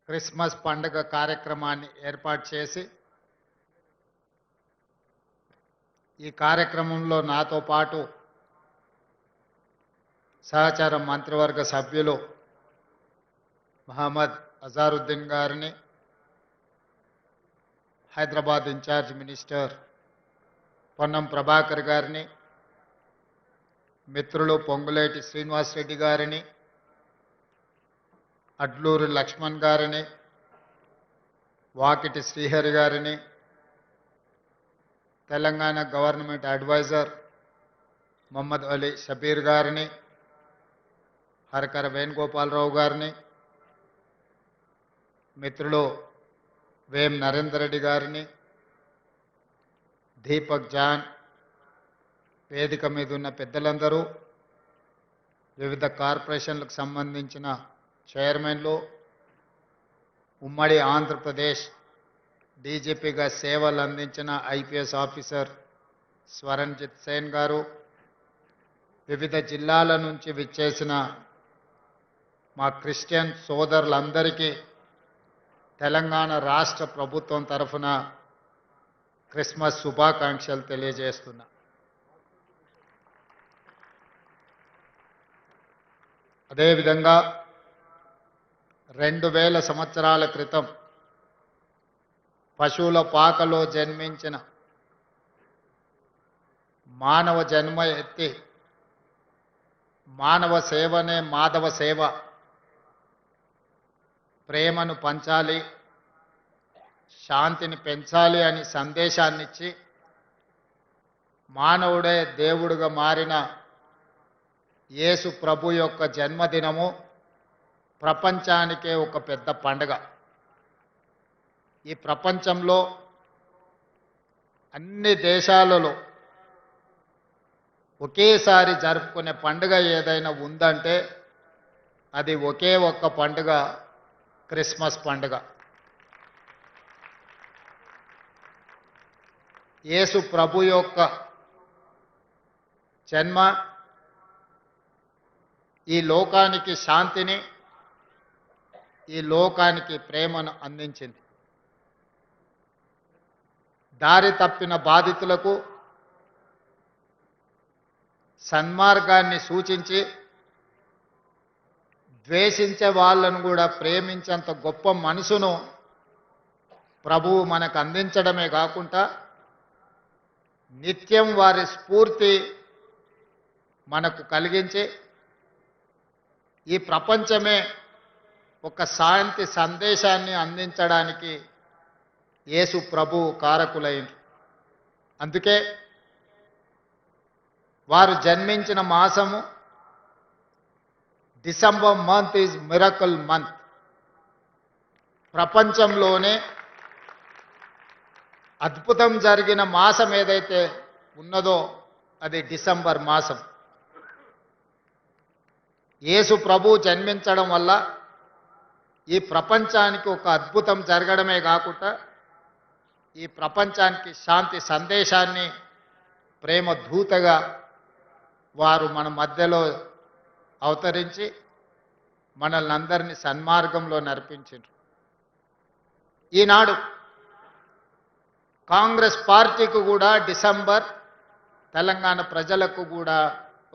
Christmas పండుగ కార్యక్రమాన్ని ఏర్పాటు చేసి ఈ కార్యక్రమంలో నాతో పాటు సహచార మంత్రివర్గ సభ్యులు మహమ్మద్ అజారుద్దీన్ గారిని, హైదరాబాద్ ఇన్ఛార్జ్ మినిస్టర్ పొన్నం ప్రభాకర్ గారిని, మిత్రులు పొంగులేటి శ్రీనివాసరెడ్డి గారిని, అడ్లూరి లక్ష్మణ్ గారిని, వాకిటి శ్రీహరి గారిని, తెలంగాణ గవర్నమెంట్ అడ్వైజర్ మొహమ్మద్ అలీ షబీర్ గారిని, హరకర వేణుగోపాలరావు గారిని, మిత్రులు వేం నరేందర్ రెడ్డి గారిని, దీపక్ జాన్, వేదిక మీద ఉన్న పెద్దలందరూ, వివిధ కార్పొరేషన్లకు సంబంధించిన చైర్మన్లు, ఉమ్మడి ఆంధ్రప్రదేశ్ డీజీపీగా సేవలు అందించిన ఐపీఎస్ ఆఫీసర్ స్వరణ్జిత్ సేన్ గారు, వివిధ జిల్లాల నుంచి విచ్చేసిన మా క్రిస్టియన్ సోదరులందరికీ తెలంగాణ రాష్ట్ర ప్రభుత్వం తరఫున క్రిస్మస్ శుభాకాంక్షలు తెలియజేస్తున్నా. అదేవిధంగా 2000 సంవత్సరాల క్రితం పశువుల పాకలో జన్మించిన మానవ జన్మ ఎత్తి మానవ సేవనే మాధవ సేవ, ప్రేమను పంచాలి, శాంతిని పెంచాలి అని సందేశాన్నిచ్చి మానవుడే దేవుడుగా మారిన యేసు ప్రభు యొక్క జన్మదినము ప్రపంచానికే ఒక పెద్ద పండుగ. ఈ ప్రపంచంలో అన్ని దేశాలలో ఒకేసారి జరుపుకునే పండుగ ఏదైనా ఉందంటే అది ఒకే ఒక్క పండుగ, క్రిస్మస్ పండుగ. యేసు ప్రభు యొక్క జన్మ ఈ లోకానికి శాంతిని, ఈ లోకానికి ప్రేమను అందించింది. దారి తప్పిన బాధితులకు సన్మార్గాన్ని సూచించి ద్వేషించే వాళ్ళను కూడా ప్రేమించేంత గొప్ప మనసును ప్రభువు మనకు అందించడమే కాకుండా నిత్యం వారి స్ఫూర్తి మనకు కలిగించి ఈ ప్రపంచమే ఒక శాంతి సందేశాన్ని అందించడానికి యేసు ప్రభువు కారకులైంది. అందుకే వారు జన్మించిన మాసము December month is miracle month. ప్రపంచంలోనే అద్భుతం జరిగిన మాసం ఏదైతే ఉన్నదో అది డిసెంబర్ మాసం. యేసు ప్రభు జన్మించడం వల్ల ఈ ప్రపంచానికి ఒక అద్భుతం జరగడమే కాకుండా ఈ ప్రపంచానికి శాంతి సందేశాన్ని ప్రేమ దూతగా వారు మన మధ్యలో అవతరించి మనల్ని అందరినీ సన్మార్గంలో నడిపించారు. ఈనాడు కాంగ్రెస్ పార్టీకి కూడా డిసెంబర్ తెలంగాణ ప్రజలకు కూడా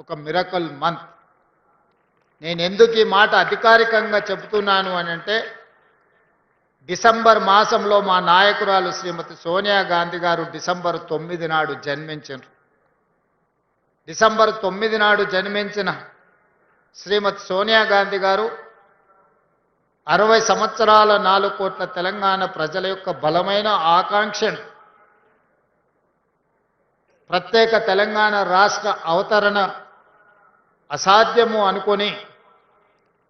ఒక మిరకల్ మంత్. నేను ఎందుకు ఈ మాట అధికారికంగా చెబుతున్నాను అని అంటే, డిసెంబర్ మాసంలో మా నాయకురాలు శ్రీమతి సోనియా గాంధీ గారు డిసెంబర్ 9 నాడు జన్మించారు. డిసెంబర్ 9 నాడు జన్మించిన శ్రీమతి సోనియా గాంధీ గారు 60 సంవత్సరాల 4 కోట్ల తెలంగాణ ప్రజల యొక్క బలమైన ఆకాంక్షను ప్రత్యేక తెలంగాణ రాష్ట్ర అవతరణ అసాధ్యము అనుకొని,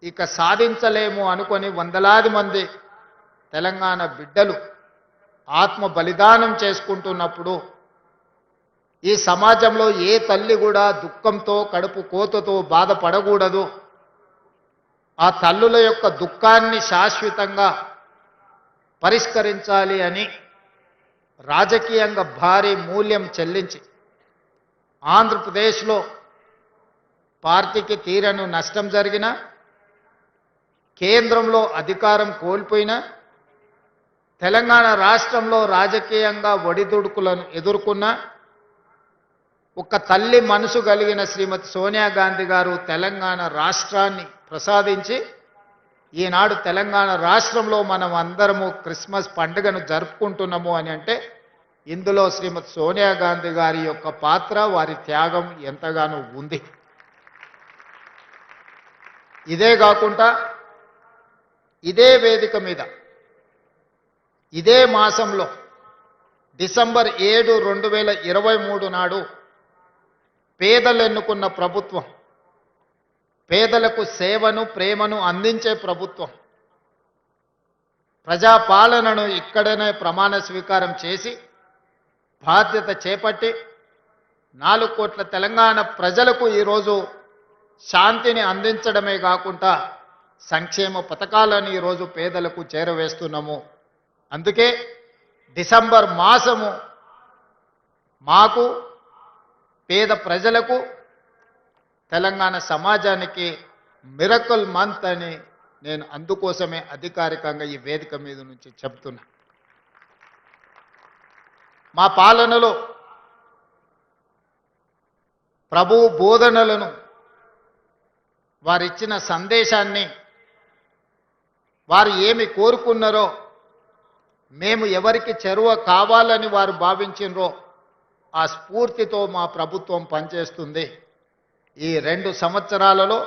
ఇక సాధించలేము అనుకొని వందలాది మంది తెలంగాణ బిడ్డలు ఆత్మ బలిదానం చేసుకుంటున్నప్పుడు ఈ సమాజంలో ఏ తల్లి కూడా దుఃఖంతో కడుపు కోతతో బాధపడకూడదు. ఆ తల్లుల యొక్క దుఃఖాన్ని శాశ్వతంగా పరిష్కరించాలి అని రాజకీయంగా భారీ మూల్యం చెల్లించి ఆంధ్రప్రదేశ్లో పార్టీకి తీరను నష్టం జరిగిన కేంద్రంలో అధికారం కోల్పోయినా తెలంగాణ రాష్ట్రంలో రాజకీయంగా ఒడిదుడుకులను ఎదుర్కొన్న ఒక తల్లి మనసు కలిగిన శ్రీమతి సోనియా గాంధీ గారు తెలంగాణ రాష్ట్రాన్ని ప్రసాదించి ఈనాడు తెలంగాణ రాష్ట్రంలో మనం అందరము క్రిస్మస్ పండుగను జరుపుకుంటున్నాము అని అంటే ఇందులో శ్రీమతి సోనియా గాంధీ గారి యొక్క పాత్ర, వారి త్యాగం ఎంతగానో ఉంది. ఇదే కాకుండా ఇదే వేదిక మీద ఇదే మాసంలో డిసెంబర్ 7, 2023 నాడు పేదలు ఎన్నుకున్న ప్రభుత్వం, పేదలకు సేవను ప్రేమను అందించే ప్రభుత్వం, ప్రజాపాలనను ఇక్కడనే ప్రమాణ స్వీకారం చేసి బాధ్యత చేపట్టి 4 కోట్ల తెలంగాణ ప్రజలకు ఈరోజు శాంతిని అందించడమే కాకుండా సంక్షేమ పథకాలను ఈరోజు పేదలకు చేరవేస్తున్నాము. అందుకే డిసెంబర్ మాసము మాకు, పేద ప్రజలకు, తెలంగాణ సమాజానికి మిరకల్ మంత్ అని నేను అందుకోసమే అధికారికంగా ఈ వేదిక మీద నుంచి చెప్తున్నా. మా పాలనలో ప్రభువు బోధనలను, వారిచ్చిన సందేశాన్ని, వారు ఏమి కోరుకున్నారో, మేము ఎవరికి చెరువ కావాలని వారు భావించినరో ఆ స్ఫూర్తితో మా ప్రభుత్వం పనిచేస్తుంది. ఈ 2 సంవత్సరాలలో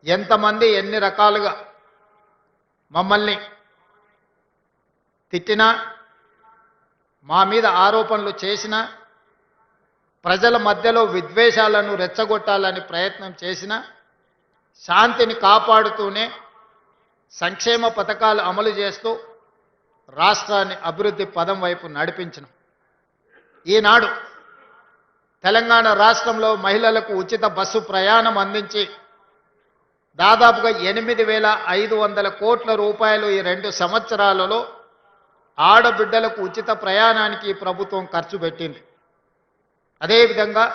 ఎంతమంది ఎన్ని రకాలుగా మమ్మల్ని తిట్టినా, మా మీద ఆరోపణలు చేసినా, ప్రజల మధ్యలో విద్వేషాలను రెచ్చగొట్టాలని ప్రయత్నం చేసినా శాంతిని కాపాడుతూనే సంక్షేమ పథకాలు అమలు చేస్తూ రాష్ట్రాన్ని అభివృద్ధి పదం వైపు నడిపించను. ఈనాడు తెలంగాణ రాష్ట్రంలో మహిళలకు ఉచిత బస్సు ప్రయాణం అందించి దాదాపుగా 8,500 కోట్ల రూపాయలు ఈ 2 సంవత్సరాలలో ఆడబిడ్డలకు ఉచిత ప్రయాణానికి ఈ ప్రభుత్వం ఖర్చు పెట్టింది. అదేవిధంగా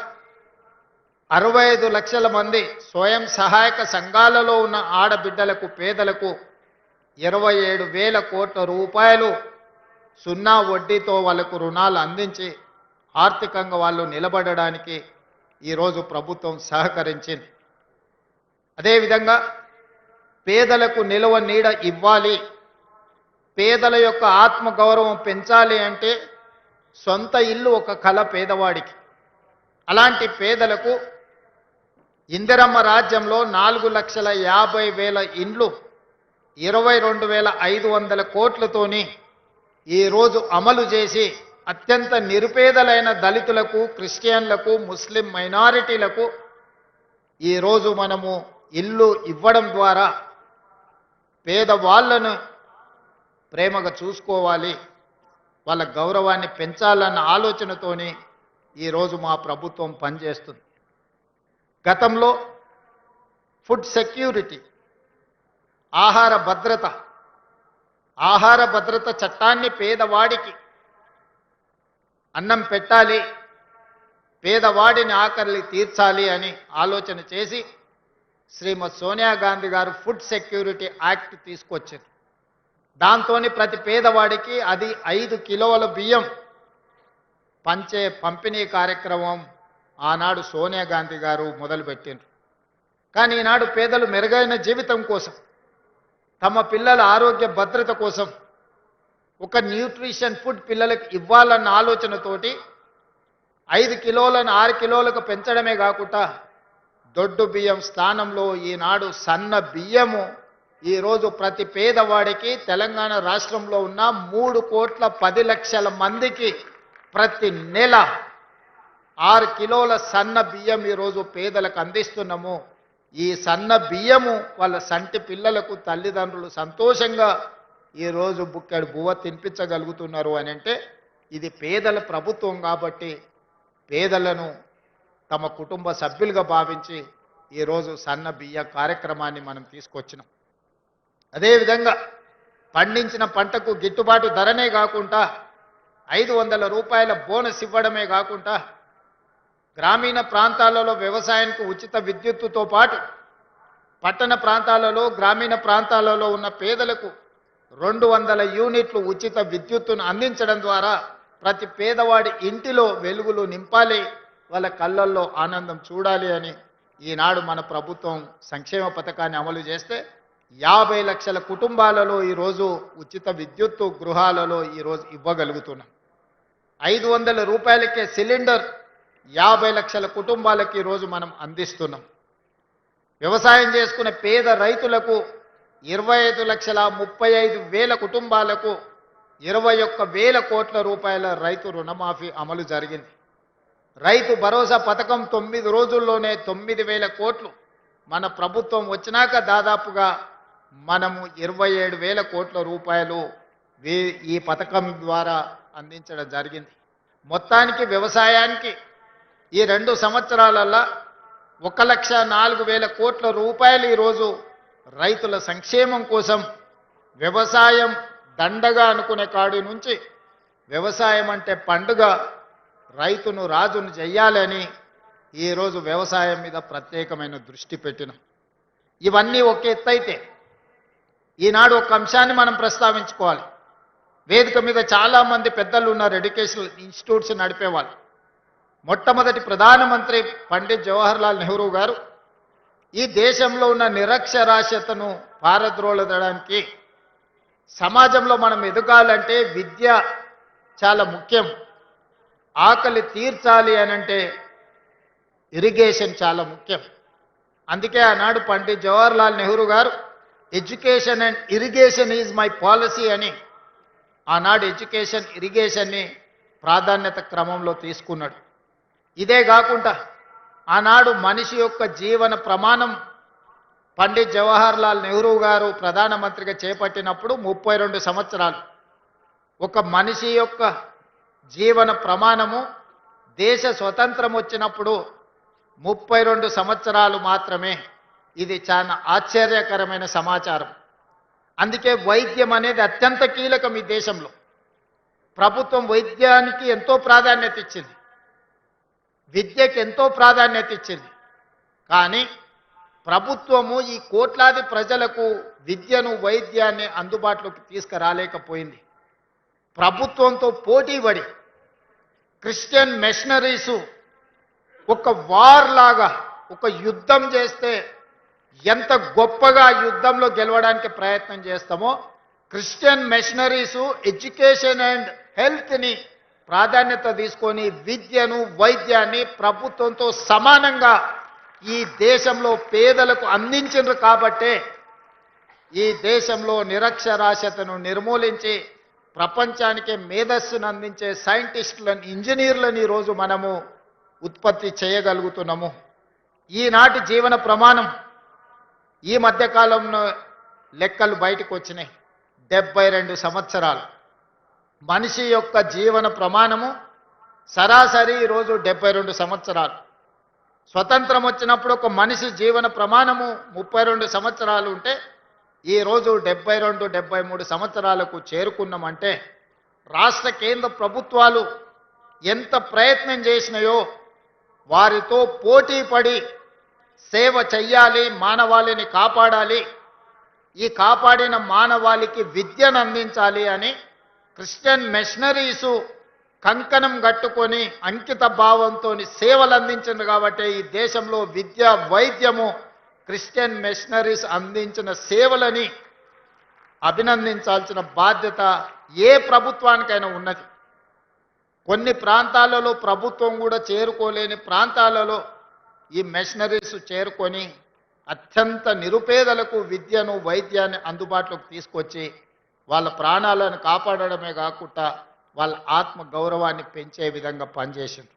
65 లక్షల మంది స్వయం సహాయక సంఘాలలో ఉన్న ఆడబిడ్డలకు, పేదలకు 27,000 కోట్ల రూపాయలు సున్నా వడ్డీతో వాళ్లకు రుణాలు అందించి ఆర్థికంగా వాళ్ళు నిలబడడానికి ఈరోజు ప్రభుత్వం సహకరించింది. అదేవిధంగా పేదలకు నిలవ నీడ ఇవ్వాలి, పేదల యొక్క ఆత్మగౌరవం పెంచాలి అంటే సొంత ఇల్లు ఒక కల పేదవాడికి. అలాంటి పేదలకు ఇందిరమ్మ రాజ్యంలో 4,50,000 ఇండ్లు 22,500 కోట్లతోని ఈరోజు అమలు చేసి అత్యంత నిరుపేదలైన దళితులకు, క్రిస్టియన్లకు, ముస్లిం మైనారిటీలకు ఈరోజు మనము ఇల్లు ఇవ్వడం ద్వారా పేదవాళ్లను ప్రేమగా చూసుకోవాలి, వాళ్ళ గౌరవాన్ని పెంచాలన్న ఆలోచనతోని ఈరోజు మా ప్రభుత్వం పనిచేస్తుంది. గతంలో ఫుడ్ సెక్యూరిటీ, ఆహార భద్రత చట్టాన్ని పేదవాడికి అన్నం పెట్టాలి, పేదవాడిని ఆకలి తీర్చాలి అని ఆలోచన చేసి శ్రీమతి సోనియా గాంధీ గారు ఫుడ్ సెక్యూరిటీ యాక్ట్ తీసుకొచ్చారు. దాంతో ప్రతి పేదవాడికి అది 5 కిలోల బియ్యం పంపిణీ కార్యక్రమం ఆనాడు సోనియా గాంధీ గారు మొదలుపెట్టిండ్రు. కానీ ఈనాడు పేదలు మెరుగైన జీవితం కోసం, తమ పిల్లల ఆరోగ్య భద్రత కోసం ఒక న్యూట్రిషన్ ఫుడ్ పిల్లలకు ఇవ్వాలన్న ఆలోచనతోటి 5 కిలోలను 6 కిలోలకు పెంచడమే కాకుండా దొడ్డు బియ్యం స్థానంలో ఈనాడు సన్న బియ్యము ఈరోజు ప్రతి పేదవాడికి తెలంగాణ రాష్ట్రంలో ఉన్న 3,10,00,000 మందికి ప్రతి నెల 6 కిలోల సన్న బియ్యం ఈరోజు పేదలకు అందిస్తున్నాము. ఈ సన్న బియ్యము వాళ్ళ సంటి పిల్లలకు తల్లిదండ్రులు సంతోషంగా ఈరోజు బుక్కెడు బువ్వ తినిపించగలుగుతున్నారు అని అంటే ఇది పేదల ప్రభుత్వం కాబట్టి పేదలను తమ కుటుంబ సభ్యులుగా భావించి ఈరోజు సన్న బియ్య కార్యక్రమాన్ని మనం తీసుకొచ్చినాం. అదేవిధంగా పండించిన పంటకు గిట్టుబాటు ధరనే కాకుండా 500 రూపాయల బోనస్ ఇవ్వడమే కాకుండా గ్రామీణ ప్రాంతాలలో వ్యవసాయానికి ఉచిత విద్యుత్తుతో పాటు పట్టణ ప్రాంతాలలో గ్రామీణ ప్రాంతాలలో ఉన్న పేదలకు 200 యూనిట్లు ఉచిత విద్యుత్తును అందించడం ద్వారా ప్రతి పేదవాడి ఇంటిలో వెలుగులు నింపాలి, వాళ్ళ కళ్ళల్లో ఆనందం చూడాలి అని ఈనాడు మన ప్రభుత్వం సంక్షేమ పథకాన్ని అమలు చేస్తే 50 లక్షల కుటుంబాలలో ఈరోజు ఉచిత విద్యుత్తు గృహాలలో ఈరోజు ఇవ్వగలుగుతున్నాం. 500 రూపాయలకే సిలిండర్ 50 లక్షల కుటుంబాలకి ఈరోజు మనం అందిస్తున్నాం. వ్యవసాయం చేసుకునే పేద రైతులకు 25,35,000 కుటుంబాలకు 21,000 కోట్ల రూపాయల రైతు రుణమాఫీ అమలు జరిగింది. రైతు భరోసా పథకం 9 రోజుల్లోనే 9,000 కోట్లు మన ప్రభుత్వం వచ్చినాక దాదాపుగా మనము 27,000 కోట్ల రూపాయలు ఈ పథకం ద్వారా అందించడం జరిగింది. మొత్తానికి వ్యవసాయానికి ఈ 2 సంవత్సరాలలో 1,04,000 కోట్ల రూపాయలు ఈరోజు రైతుల సంక్షేమం కోసం, వ్యవసాయం దండగా అనుకునే కాడి నుంచి వ్యవసాయం అంటే పండుగ, రైతును రాజును చెయ్యాలని ఈరోజు వ్యవసాయం మీద ప్రత్యేకమైన దృష్టి పెట్టినాం. ఇవన్నీ ఒక ఎత్తైతే ఈనాడు ఒక అంశాన్ని మనం ప్రస్తావించుకోవాలి. వేదిక మీద చాలామంది పెద్దలు ఉన్నారు, ఎడ్యుకేషనల్ ఇన్స్టిట్యూట్స్ నడిపేవాళ్ళు. మొట్టమొదటి ప్రధానమంత్రి పండిత్ జవహర్లాల్ నెహ్రూ గారు ఈ దేశంలో ఉన్న నిరక్షరాస్యతను పారద్రోలడానికి, సమాజంలో మనం ఎదగాలంటే విద్య చాలా ముఖ్యం, ఆకలి తీర్చాలి అనంటే ఇరిగేషన్ చాలా ముఖ్యం. అందుకే ఆనాడు పండిత్ జవహర్లాల్ నెహ్రూ గారు education and irrigation is my policy అని ఆనాడు ఎడ్యుకేషన్ ఇరిగేషన్ని ప్రాధాన్యత క్రమంలో తీసుకున్నాడు. ఇదే కాకుండా ఆనాడు మనిషి యొక్క జీవన ప్రమాణం పండిత్ జవహర్లాల్ నెహ్రూ గారు ప్రధానమంత్రిగా చేపట్టినప్పుడు 32 సంవత్సరాలు. ఒక మనిషి యొక్క జీవన ప్రమాణము దేశ స్వతంత్రం వచ్చినప్పుడు 32 సంవత్సరాలు మాత్రమే. ఇది చాలా ఆశ్చర్యకరమైన సమాచారం. అందుకే వైద్యం అనేది అత్యంత కీలకం. ఈ దేశంలో ప్రభుత్వం వైద్యానికి ఎంతో ప్రాధాన్యత ఇచ్చింది, విద్యకి ఎంతో ప్రాధాన్యత ఇచ్చింది. కానీ ప్రభుత్వము ఈ కోట్లాది ప్రజలకు విద్యను వైద్యాన్ని అందుబాటులోకి తీసుకురాలేకపోయింది. ప్రభుత్వంతో పోటీపడి క్రిస్టియన్ మిషనరీసు ఒక వార్ లాగా ఒక యుద్ధం చేస్తే ఎంత గొప్పగా యుద్ధంలో గెలవడానికి ప్రయత్నం చేస్తామో, క్రిస్టియన్ మిషనరీసు ఎడ్యుకేషన్ అండ్ హెల్త్ని ప్రాధాన్యత తీసుకొని విద్యను వైద్యాన్ని ప్రభుత్వంతో సమానంగా ఈ దేశంలో పేదలకు అందించారు. కాబట్టే ఈ దేశంలో నిరక్షరాస్యతను నిర్మూలించి ప్రపంచానికి మేధస్సును అందించే సైంటిస్టులను, ఇంజనీర్లను ఈరోజు మనము ఉత్పత్తి చేయగలుగుతున్నాము. ఈనాటి జీవన ప్రమాణం ఈ మధ్యకాలంలో లెక్కలు బయటకు వచ్చినాయి. 72 సంవత్సరాలు మనిషి యొక్క జీవన ప్రమాణము సరాసరి ఈరోజు 72 సంవత్సరాలు. స్వతంత్రం వచ్చినప్పుడు ఒక మనిషి జీవన ప్రమాణము 32 సంవత్సరాలు ఉంటే ఈరోజు 72, 73 సంవత్సరాలకు చేరుకున్నామంటే రాష్ట్ర కేంద్ర ప్రభుత్వాలు ఎంత ప్రయత్నం చేసినాయో వారితో పోటీ పడి సేవ చెయ్యాలి, మానవాళిని కాపాడాలి, ఈ కాపాడిన మానవాళికి విద్యను అందించాలి అని క్రిస్టియన్ మిషనరీసు కంకణం కట్టుకొని అంకిత భావంతో సేవలు అందించింది. కాబట్టి ఈ దేశంలో విద్య వైద్యము క్రిస్టియన్ మిషనరీస్ అందించిన సేవలని అభినందించాల్సిన బాధ్యత ఏ ప్రభుత్వానికైనా ఉన్నది. కొన్ని ప్రాంతాలలో ప్రభుత్వం కూడా చేరుకోలేని ప్రాంతాలలో ఈ మిషనరీస్ చేరుకొని అత్యంత నిరుపేదలకు విద్యను వైద్యాన్ని అందుబాటులోకి తీసుకొచ్చి వాళ్ళ ప్రాణాలను కాపాడడమే కాకుండా వాళ్ళ ఆత్మ గౌరవాన్ని పెంచే విధంగా పనిచేసింది.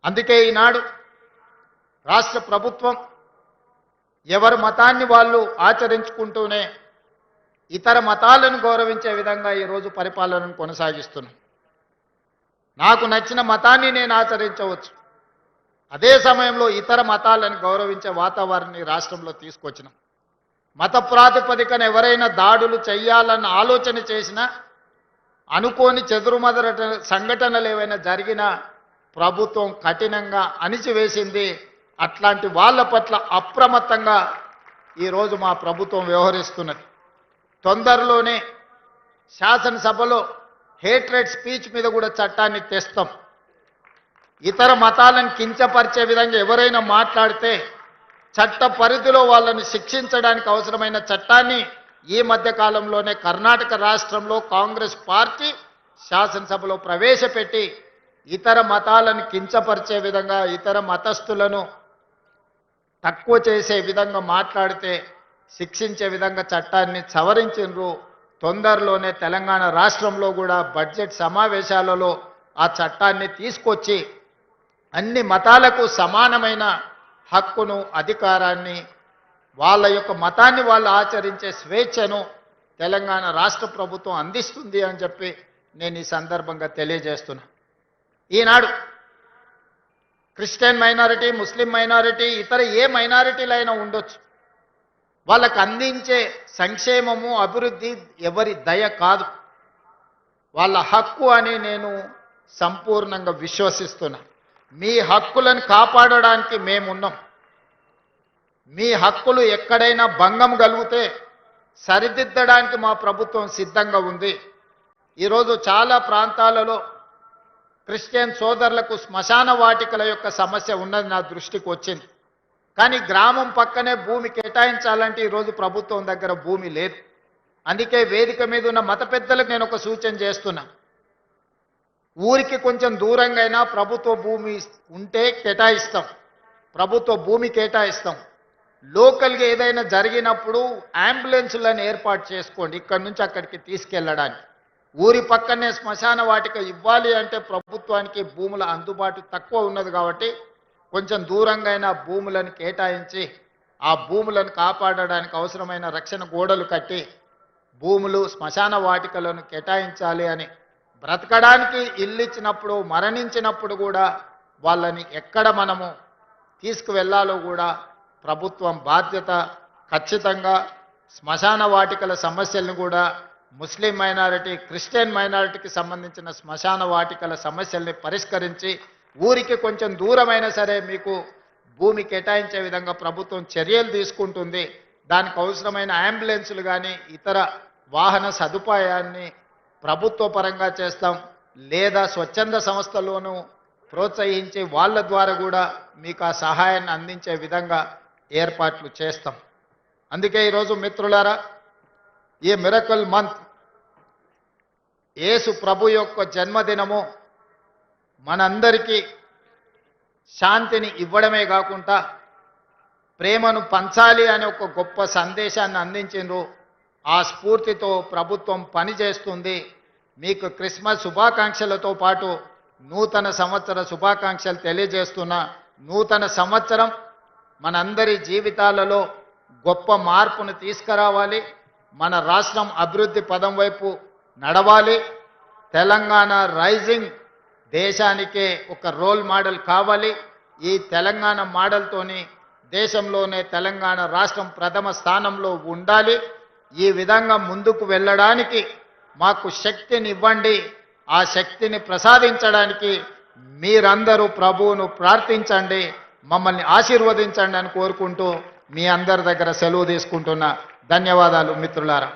అందుకే ఈనాడు రాష్ట్ర ప్రభుత్వం ఎవరి మతాన్ని వాళ్ళు ఆచరించుకుంటూనే ఇతర మతాలను గౌరవించే విధంగా ఈరోజు పరిపాలనను కొనసాగిస్తున్నాం. నాకు నచ్చిన మతాన్ని నేను ఆచరించవచ్చు, అదే సమయంలో ఇతర మతాలను గౌరవించే వాతావరణాన్ని రాష్ట్రంలో తీసుకొచ్చినాం. మత ప్రాతిపదికన ఎవరైనా దాడులు చేయాలన్న ఆలోచన చేసినా, అనుకోని చెదురుమదుర సంఘటనలు ఏవైనా జరిగినా ప్రభుత్వం కఠినంగా అణిచివేసింది. అట్లాంటి వాళ్ళ పట్ల అప్రమత్తంగా ఈరోజు మా ప్రభుత్వం వ్యవహరిస్తున్నది. తొందరలోనే శాసనసభలో హేట్రెడ్ స్పీచ్ మీద కూడా చట్టాన్ని తెస్తాం. ఇతర మతాలను కించపరిచే విధంగా ఎవరైనా మాట్లాడితే చట్ట పరిధిలో వాళ్ళని శిక్షించడానికి అవసరమైన చట్టాన్ని ఈ మధ్య కాలంలోనే కర్ణాటక రాష్ట్రంలో కాంగ్రెస్ పార్టీ శాసనసభలో ప్రవేశపెట్టి ఇతర మతాలను కించపరిచే విధంగా ఇతర మతస్థులను తక్కువ చేసే విధంగా మాట్లాడితే శిక్షించే విధంగా చట్టాన్ని సవరించిండ్రు. తొందరలోనే తెలంగాణ రాష్ట్రంలో కూడా బడ్జెట్ సమావేశాలలో ఆ చట్టాన్ని తీసుకొచ్చి అన్ని మతాలకు సమానమైన హక్కును, అధికారాన్ని, వాళ్ళ యొక్క మతాన్ని వాళ్ళు ఆచరించే స్వేచ్ఛను తెలంగాణ రాష్ట్ర ప్రభుత్వం అందిస్తుంది అని చెప్పి నేను ఈ సందర్భంగా తెలియజేస్తున్నా. ఈనాడు క్రిస్టియన్ మైనారిటీ, ముస్లిం మైనారిటీ, ఇతర ఏ మైనారిటీలైనా ఉండొచ్చు, వాళ్ళకు అందించే సంక్షేమము, అభివృద్ధి ఎవరి దయ కాదు, వాళ్ళ హక్కు అని నేను సంపూర్ణంగా విశ్వసిస్తున్నా. మీ హక్కులను కాపాడడానికి మేమున్నాం. మీ హక్కులు ఎక్కడైనా భంగం కలిగితే సరిదిద్దడానికి మా ప్రభుత్వం సిద్ధంగా ఉంది. ఈరోజు చాలా ప్రాంతాలలో క్రిస్టియన్ సోదరులకు శ్మశాన వాటికల యొక్క సమస్య ఉన్నది నా దృష్టికి వచ్చింది. కానీ గ్రామం పక్కనే భూమి కేటాయించాలంటే ఈరోజు ప్రభుత్వం దగ్గర భూమి లేదు. అందుకే వేదిక మీద ఉన్న మత పెద్దలకు నేను ఒక సూచన చేస్తున్నా. ఊరికి కొంచెం దూరంగా అయినా ప్రభుత్వ భూమి ఉంటే కేటాయిస్తాం, ప్రభుత్వ భూమి కేటాయిస్తాం. లోకల్గా ఏదైనా జరిగినప్పుడు అంబులెన్సులను ఏర్పాటు చేసుకోండి ఇక్కడి నుంచి అక్కడికి తీసుకెళ్ళడానికి. ఊరి పక్కనే శ్మశాన వాటిక ఇవ్వాలి అంటే ప్రభుత్వానికి భూముల అందుబాటు తక్కువ ఉన్నది కాబట్టి కొంచెం దూరంగా అయినా భూములను కేటాయించి ఆ భూములను కాపాడడానికి అవసరమైన రక్షణ గోడలు కట్టి భూములు, శ్మశాన వాటికలను కేటాయించాలి అని, బ్రతకడానికి ఇల్లు ఇచ్చినప్పుడు, మరణించినప్పుడు కూడా వాళ్ళని ఎక్కడ మనము తీసుకువెళ్ళాలో కూడా ప్రభుత్వం బాధ్యత. ఖచ్చితంగా శ్మశాన వాటికల సమస్యలను కూడా ముస్లిం మైనారిటీ, క్రిస్టియన్ మైనారిటీకి సంబంధించిన శ్మశాన వాటికల సమస్యల్ని పరిష్కరించి ఊరికి కొంచెం దూరమైనా సరే మీకు భూమి కేటాయించే విధంగా ప్రభుత్వం చర్యలు తీసుకుంటుంది. దానికి అవసరమైన అంబులెన్సులు కానీ ఇతర వాహన సదుపాయాన్ని ప్రభుత్వ పరంగా చేస్తాం, లేదా స్వచ్ఛంద సంస్థలోనూ ప్రోత్సహించి వాళ్ళ ద్వారా కూడా మీకు ఆ సహాయాన్ని అందించే విధంగా ఏర్పాట్లు చేస్తాం. అందుకే ఈరోజు మిత్రులారా, ఈ మిరకల్ మంత్ యేసు ప్రభు యొక్క జన్మదినము మనందరికీ శాంతిని ఇవ్వడమే కాకుండా ప్రేమను పంచాలి అనే ఒక గొప్ప సందేశాన్ని అందించిండ్రు. ఆ స్ఫూర్తితో ప్రభుత్వం పనిచేస్తుంది. మీకు క్రిస్మస్ శుభాకాంక్షలతో పాటు నూతన సంవత్సర శుభాకాంక్షలు తెలియజేస్తున్నా. నూతన సంవత్సరం మనందరి జీవితాలలో గొప్ప మార్పును తీసుకురావాలి. మన రాష్ట్రం అభివృద్ధి పదం వైపు నడవాలి. తెలంగాణ రైజింగ్ దేశానికే ఒక రోల్ మోడల్ కావాలి. ఈ తెలంగాణ మోడల్తోని దేశంలోనే తెలంగాణ రాష్ట్రం ప్రథమ స్థానంలో ఉండాలి. ఈ విధంగా ముందుకు వెళ్ళడానికి మాకు శక్తిని ఇవ్వండి. ఆ శక్తిని ప్రసాదించడానికి మీరందరూ ప్రభువును ప్రార్థించండి, మమ్మల్ని ఆశీర్వదించండి అని కోరుకుంటూ మీ అందరి దగ్గర సెలవు తీసుకుంటున్నా. ధన్యవాదాలు మిత్రులారా.